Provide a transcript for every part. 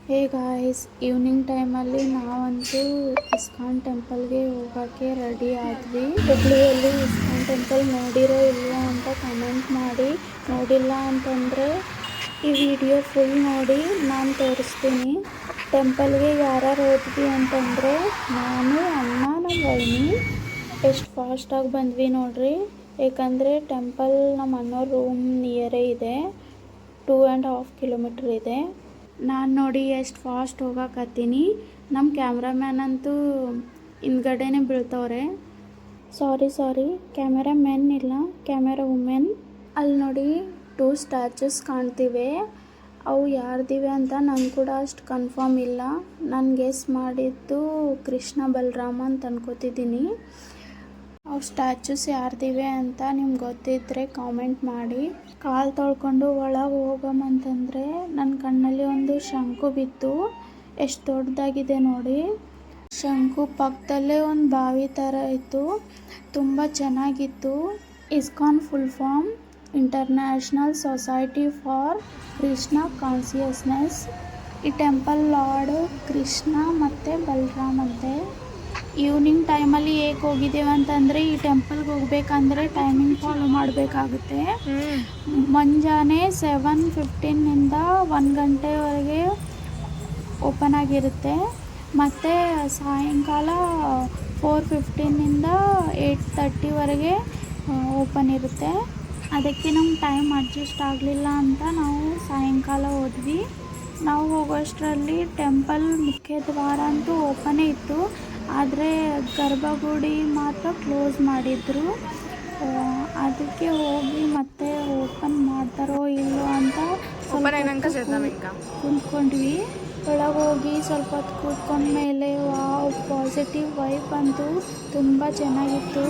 Hey guys, evening ಟೈಮಲ್ಲಿ ನಾವಂತೂ ISKCON ಟೆಂಪಲ್ಗೆ ಹೋಗೋಕ್ಕೆ ರೆಡಿ ಆದ್ವಿ. ಹುಬ್ಳಿಯಲ್ಲಿ ಇಸ್ಕಾನ್ ಟೆಂಪಲ್ ನೋಡಿರೋ ಇಲ್ವೋ ಅಂತ ಕಮೆಂಟ್ ಮಾಡಿ. ನೋಡಿಲ್ಲ ಅಂತಂದರೆ ಈ ವಿಡಿಯೋ ಫುಲ್ ನೋಡಿ, ನಾನು ತೋರಿಸ್ತೀನಿ. ಟೆಂಪಲ್ಗೆ ಯಾರ್ಯಾರು ಹೋದ್ವಿ ಅಂತಂದರೆ ನಾನು, ಅಣ್ಣ, ನಮ್ಮ ವೈನಿ ಎಷ್ಟು ಫಾಸ್ಟಾಗಿ ಬಂದ್ವಿ ನೋಡ್ರಿ. ಏಕೆಂದರೆ ಟೆಂಪಲ್ ನಮ್ಮ ಅಣ್ಣವ್ರ ರೂಮ್ ನಿಯರೇ ಇದೆ, 2.5 ಕಿಲೋಮೀಟ್ರ್ ಇದೆ. ನಾನು ನೋಡಿ ಎಷ್ಟು ಫಾಸ್ಟ್ ಹೋಗಕತ್ತೀನಿ. ನಮ್ಮ ಕ್ಯಾಮ್ರಾಮ್ಯಾನ್ ಅಂತೂ ಹಿಂದ್ಗಡೆನೇ ಬೀಳ್ತವ್ರೆ. ಸಾರಿ ಕ್ಯಾಮೆರಾ ಮೆನ್ ಇಲ್ಲ, ಕ್ಯಾಮೆರಾ ವುಮೆನ್. ಅಲ್ಲಿ ನೋಡಿ 2 ಸ್ಟ್ಯಾಚುಸ್ ಕಾಣ್ತಿವೆ. ಅವು ಯಾರ್ದಿವೆ ಅಂತ ನಂಗೆ ಕೂಡ ಅಷ್ಟು ಕನ್ಫರ್ಮ್ ಇಲ್ಲ. ನಾನು ಗೆಸ್ ಮಾಡಿದ್ದು ಕೃಷ್ಣ ಬಲರಾಮ ಅಂತ ಅನ್ಕೋತಿದ್ದೀನಿ. ಅವು ಸ್ಟ್ಯಾಚುಸ್ ಯಾರ್ದಿವೆ ಅಂತ ನಿಮ್ಗೆ ಗೊತ್ತಿದ್ದರೆ ಕಾಮೆಂಟ್ ಮಾಡಿ. ಕಾಲು ತೊಳ್ಕೊಂಡು ಒಳಗೆ ಹೋಗಮಂತಂದರೆ ನನ್ನ ಕಣ್ಣಲ್ಲಿ ಒಂದು ಶಂಕು ಬಿತ್ತು. ಎಷ್ಟು ದೊಡ್ಡದಾಗಿದೆ ನೋಡಿ. ಶಂಕು ಪಕ್ಕದಲ್ಲೇ ಒಂದು ಬಾವಿ ಥರ ಇತ್ತು, ತುಂಬ ಚೆನ್ನಾಗಿತ್ತು. ISKCON full form international society for Krishna consciousness. ಈ ಟೆಂಪಲ್ ಲಾರ್ಡ್ ಕೃಷ್ಣ ಮತ್ತು ಬಲರಾಮ್ ಅಂತೆ. ಈವ್ನಿಂಗ್ ಟೈಮಲ್ಲಿ ಹೇಗೆ ಹೋಗಿದ್ದೇವೆ ಅಂತಂದರೆ, ಈ ಟೆಂಪಲ್ಗೆ ಹೋಗ್ಬೇಕಂದ್ರೆ ಟೈಮಿಂಗ್ ಫಾಲೋ ಮಾಡಬೇಕಾಗುತ್ತೆ. ಮುಂಜಾನೆ 7:15 1 ಗಂಟೆವರೆಗೆ ಓಪನ್ ಆಗಿರುತ್ತೆ. ಮತ್ತು ಸಾಯಂಕಾಲ 4:15 8:30ವರೆಗೆ ಓಪನ್ ಇರುತ್ತೆ. ಅದಕ್ಕೆ ನಮ್ಗೆ ಟೈಮ್ ಅಡ್ಜಸ್ಟ್ ಆಗಲಿಲ್ಲ ಅಂತ ನಾವು ಸಾಯಂಕಾಲ ಹೋದ್ವಿ. ನಾವು ಹೋಗೋಷ್ಟರಲ್ಲಿ ಟೆಂಪಲ್ ಮುಖ್ಯ ದ್ವಾರ ಅಂತೂ ಓಪನೇ ಇತ್ತು, ಆದರೆ ಗರ್ಭಗುಡಿ ಮಾತ್ರ ಕ್ಲೋಸ್ ಮಾಡಿದ್ರು. ಅದಕ್ಕೆ ಹೋಗಿ ಮತ್ತೆ ಓಪನ್ ಮಾಡ್ತಾರೋ ಇಲ್ಲೋ ಅಂತ ಕುಂತ್ಕೊಂಡ್ವಿ. ಒಳಗೆ ಹೋಗಿ ಸ್ವಲ್ಪ ಹೊತ್ತು ಕೂತ್ಕೊಂಡ್ಮೇಲೆ ವಾವ್, ಪಾಸಿಟಿವ್ ವೈಬ್ ಅಂತೂ ತುಂಬ ಚೆನ್ನಾಗಿತ್ತು.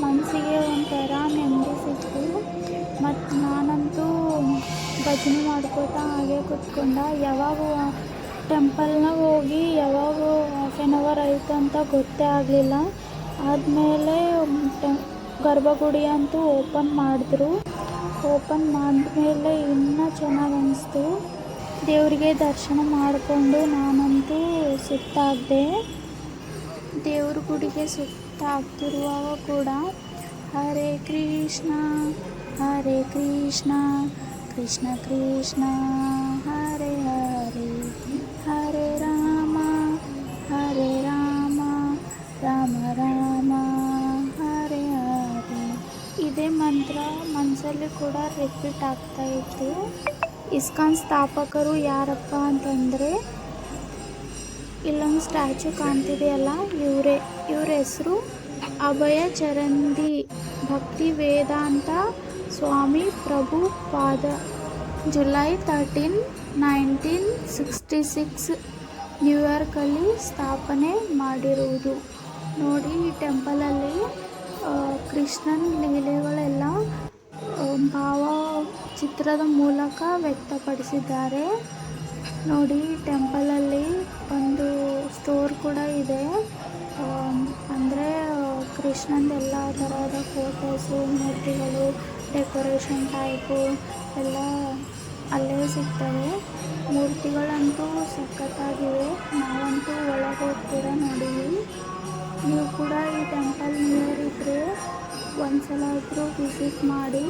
ಮನಸ್ಸಿಗೆ ಒಂಥರ ನೆಮ್ಮದಿ ಸಿಕ್ತು. ಮತ್ತು ನಾನಂತೂ ಭಜನೆ ಮಾಡ್ಕೋತಾ ಹಾಗೆ ಕೂತ್ಕೊಂಡ. ಯಾವಾಗ ಟೆಂಪಲ್ನಾಗ ಹೋಗಿ ಯಾವಾಗ ½ ಆಯಿತು ಅಂತ ಗೊತ್ತೇ ಆಗಲಿಲ್ಲ. ಆದಮೇಲೆ ಗರ್ಭಗುಡಿ ಅಂತೂ ಓಪನ್ ಮಾಡಿದ್ರು. ಓಪನ್ ಮಾಡಿದ್ಮೇಲೆ ಇನ್ನೂ ಚೆನ್ನಾಗಿ ಅನಿಸ್ತು. ದೇವರಿಗೆ ದರ್ಶನ ಮಾಡಿಕೊಂಡು ನಾನಂತೂ ಸುತ್ತಾಗಿದೆ. ದೇವ್ರ ಗುಡಿಗೆ ಆಗ್ತಿರುವಾಗ ಕೂಡ ಹರೇ ಕೃಷ್ಣ ಕೃಷ್ಣ ಕೃಷ್ಣ ಹರೇ ಹರೇ, ಹರೇ ರಾಮ ರಾಮ ರಾಮ ಹರೇ ಹರೇ, ಇದೇ ಮಂತ್ರ ಮನಸ್ಸಲ್ಲಿ ಕೂಡ ರಿಪೀಟ್ ಆಗ್ತಾ ಇತ್ತು. ಇಸ್ಕಾನ್ ಸ್ಥಾಪಕರು ಯಾರಪ್ಪ ಅಂತಂದರೆ, ಇಲ್ಲೊಂದು ಸ್ಟ್ಯಾಚು ಕಾಣ್ತಿದೆಯಲ್ಲ, ಇವ್ರ ಹೆಸರು ಅಭಯ ಚರಂದಿ ಭಕ್ತಿ ವೇದಾಂತ ಸ್ವಾಮಿ ಪ್ರಭುಪಾದ. ಜುಲೈ 13, 1966 ನ್ಯೂಯಾರ್ಕಲ್ಲಿ ಸ್ಥಾಪನೆ ಮಾಡಿರುವುದು. ನೋಡಿ, ಈ ಟೆಂಪಲಲ್ಲಿ ಕೃಷ್ಣನ ಲೀಲೆಗಳೆಲ್ಲ ಭಾವ ಚಿತ್ರದ ಮೂಲಕ ವ್ಯಕ್ತಪಡಿಸಿದ್ದಾರೆ. ನೋಡಿ, ಟೆಂಪಲಲ್ಲಿ ಒಂದು ಸ್ಟೋರ್ ಕೂಡ ಇದೆ. ಅಂದರೆ ಕೃಷ್ಣಂದೆಲ್ಲ ಥರದ ಫೋಟೋಸು, ಮೂರ್ತಿಗಳು, ಡೆಕೋರೇಷನ್ ಟೈಪು ಎಲ್ಲ ಅಲ್ಲೇ ಸಿಗ್ತವೆ. ಮೂರ್ತಿಗಳಂತೂ ಸಖತ್ತಾಗಿವೆ. ನಾವಂತೂ ಒಳಗೆ ಹೋಗ್ತೀರ ನೋಡೀವಿ. ನೀವು ಕೂಡ ಈ ಟೆಂಪಲ್ ನಿಯರ್ ಇದ್ದರೆ ಒಂದ್ಸಲ ಆದರೂ ವಿಸಿಟ್ ಮಾಡಿ.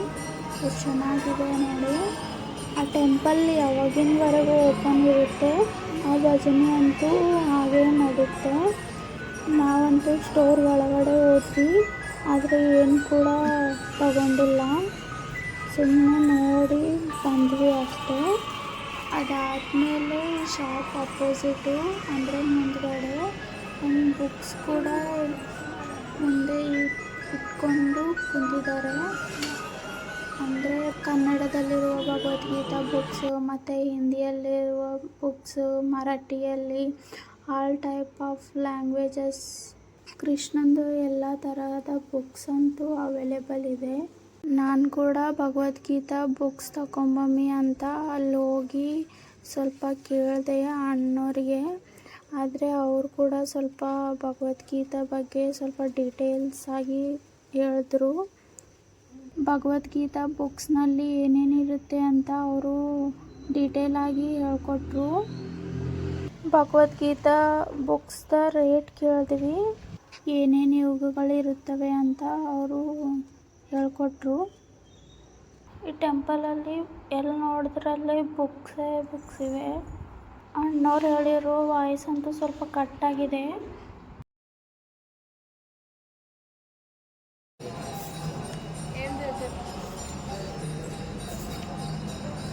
ಎಷ್ಟು ಚೆನ್ನಾಗಿದೆ ನೋಡಿ. ಆ ಟೆಂಪಲ್ ಯಾವಾಗಿನವರೆಗೂ ಓಪನ್ ಇರುತ್ತೆ. ಆ ಭಜನೆ ಅಂತೂ ಹಾಗೇ ನಡುತ್ತೆ. ನಾವಂತೂ ಸ್ಟೋರ್ ಒಳಗಡೆ ಹೋದ್ವಿ, ಆದರೆ ಏನು ಕೂಡ ತಗೊಂಡಿಲ್ಲ, ಸುಮ್ಮನೆ ನೋಡಿ ಬಂದ್ವಿ ಅಷ್ಟೇ. ಅದಾದಮೇಲೆ ಶಾಪ್ ಅಪೋಸಿಟು ಅಂದರೆ ಮುಂದ್ಗಡೆ ಒಂದು ಬುಕ್ಸ್ ಕೂಡ ಮುಂದೆ ಇಟ್ಕೊಂಡು ಕುಂತಿದ್ದಾರೆ. ಅಂದರೆ ಕನ್ನಡದಲ್ಲಿರುವ ಭಗವದ್ಗೀತಾ ಬುಕ್ಸು ಮತ್ತು ಹಿಂದಿಯಲ್ಲಿರುವ ಬುಕ್ಸು, ಮರಾಠಿಯಲ್ಲಿ ಆಲ್ ಟೈಪ್ ಆಫ್ ಲ್ಯಾಂಗ್ವೇಜಸ್ ಕೃಷ್ಣಂದು ಎಲ್ಲ ತರಹದ ಬುಕ್ಸ್ ಅಂತೂ ಅವೈಲೇಬಲ್ ಇದೆ. ನಾನು ಕೂಡ ಭಗವದ್ಗೀತಾ ಬುಕ್ಸ್ ತಗೊಂಬಮ್ಮಿ ಅಂತ ಅಲ್ಲಿ ಹೋಗಿ ಸ್ವಲ್ಪ ಕೇಳಿದೆ ಅಣ್ಣವ್ರಿಗೆ. ಆದರೆ ಅವರು ಕೂಡ ಸ್ವಲ್ಪ ಭಗವದ್ಗೀತಾ ಬಗ್ಗೆ ಸ್ವಲ್ಪ ಡೀಟೇಲ್ಸ್ ಆಗಿ ಹೇಳಿದ್ರು. ಭಗವದ್ಗೀತಾ ಬುಕ್ಸ್ನಲ್ಲಿ ಏನೇನಿರುತ್ತೆ ಅಂತ ಅವರು ಡೀಟೇಲ್ ಆಗಿ ಹೇಳ್ಕೊಟ್ರು. ಭಗವದ್ಗೀತಾ ಬುಕ್ಸ್ದ ರೇಟ್ ಕೇಳಿದ್ವಿ, ಏನೇನು ಯುಗಗಳಿರುತ್ತವೆ ಅಂತ ಅವರು ಹೇಳ್ಕೊಟ್ರು. ಈ ಟೆಂಪಲಲ್ಲಿ ಎಲ್ಲಿ ನೋಡಿದ್ರಲ್ಲಿ ಬುಕ್ಸ್ ಇವೆ. ಅಣ್ಣವ್ರು ಹೇಳಿರೋ ವಾಯ್ಸ್ ಅಂತೂ ಸ್ವಲ್ಪ ಕಟ್ಟಾಗಿದೆ.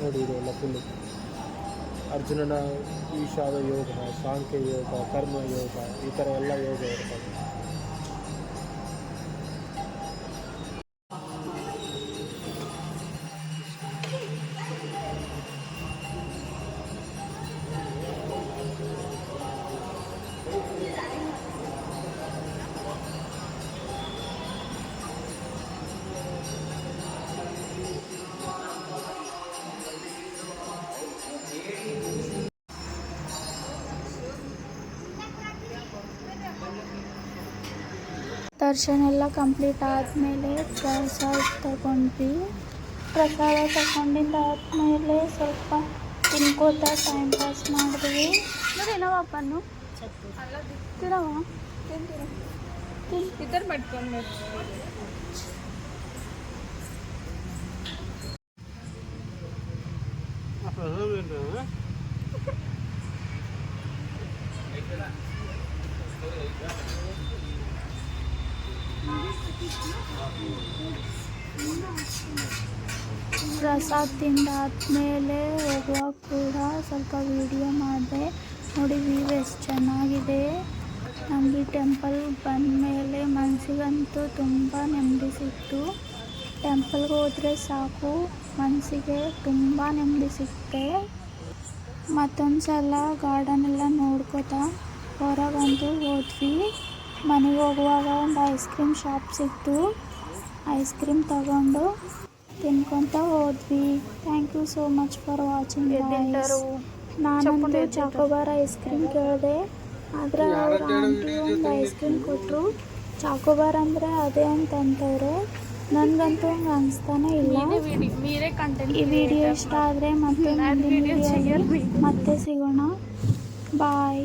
ನೋಡಿ ಇದೆಲ್ಲ ಫುಲ್ಲು ಅರ್ಜುನನ ಈಶಾದ ಯೋಗ, ಸಾಂಖ್ಯ ಯೋಗ, ಕರ್ಮ ಯೋಗ, ಈ ಥರ ಎಲ್ಲ ಯೋಗ ಇರ್ತದೆ. ದರ್ಶನ ಎಲ್ಲ ಕಂಪ್ಲೀಟ್ ಆದಮೇಲೆ ಪ್ರಸಾದ ತಗೊಂಡ್ವಿ. ಪ್ರಸಾದ ತಗೊಂಡಿದ್ದಾದ್ಮೇಲೆ ಸ್ವಲ್ಪ ತಿನ್ಕೋತ ಟೈಮ್ ಪಾಸ್ ಮಾಡಿದ್ವಿ. ಏನವಪ್ಪನು ತಿನ್ನವ ಇದ್ರ ಮಾಡ್ಕೊಂಡು ಪ್ರಸಾದ ತಿಂದಾದ್ಮೇಲೆ ಹೋಗುವಾಗ ಕೂಡ ಸ್ವಲ್ಪ ವಿಡಿಯೋ ಮಾಡಿದೆ. ನೋಡಿ ವ್ಯೂ ಎಷ್ಟು ಚೆನ್ನಾಗಿದೆ. ನಮಗೆ ಟೆಂಪಲ್ ಬಂದ ಮೇಲೆ ಮನಸ್ಸಿಗಂತೂ ತುಂಬ ನೆಮ್ಮದಿ ಸಿಕ್ತು. ಟೆಂಪಲ್ಗೆ ಹೋದರೆ ಸಾಕು, ಮನಸ್ಸಿಗೆ ತುಂಬ ನೆಮ್ಮದಿ ಸಿಗುತ್ತೆ. ಮತ್ತೊಂದು ಸಲ ಗಾರ್ಡನ್ ಎಲ್ಲ ನೋಡ್ಕೋತಾ ಹೊರಗಂತೂ ಹೋದ್ವಿ. ಮನೆಗೆ ಹೋಗುವಾಗ ಒಂದು ಐಸ್ ಕ್ರೀಮ್ ಶಾಪ್ ಸಿಕ್ತು. ಐಸ್ ಕ್ರೀಮ್ ತಗೊಂಡು ತಿನ್ಕೊತ ಹೋದ್ವಿ. Thank you so much for watching. ನಾನಂತೂ ಚಾಕೋಬಾರ್ ಐಸ್ ಕ್ರೀಮ್ ಕೇಳಿದೆ, ಆದರೆ ಅವ್ರು ಆಂಟಿ ಒಂದು ಐಸ್ ಕ್ರೀಮ್ ಕೊಟ್ಟರು. ಚಾಕೋಬಾರ್ ಅಂದರೆ ಅದೇ ಅಂತಂತವ್ರೆ. ನನಗಂತೂ ಹಂಗೆ ಅನಿಸ್ತಾನೆ ಇಲ್ಲ. ಈ ವಿಡಿಯೋ ಇಷ್ಟ ಆದರೆ ಮತ್ತೆ ಮುಂದಿನ ವಿಡಿಯೋಲಿ ಮತ್ತೆ ಸಿಗೋಣ. ಬಾಯ್.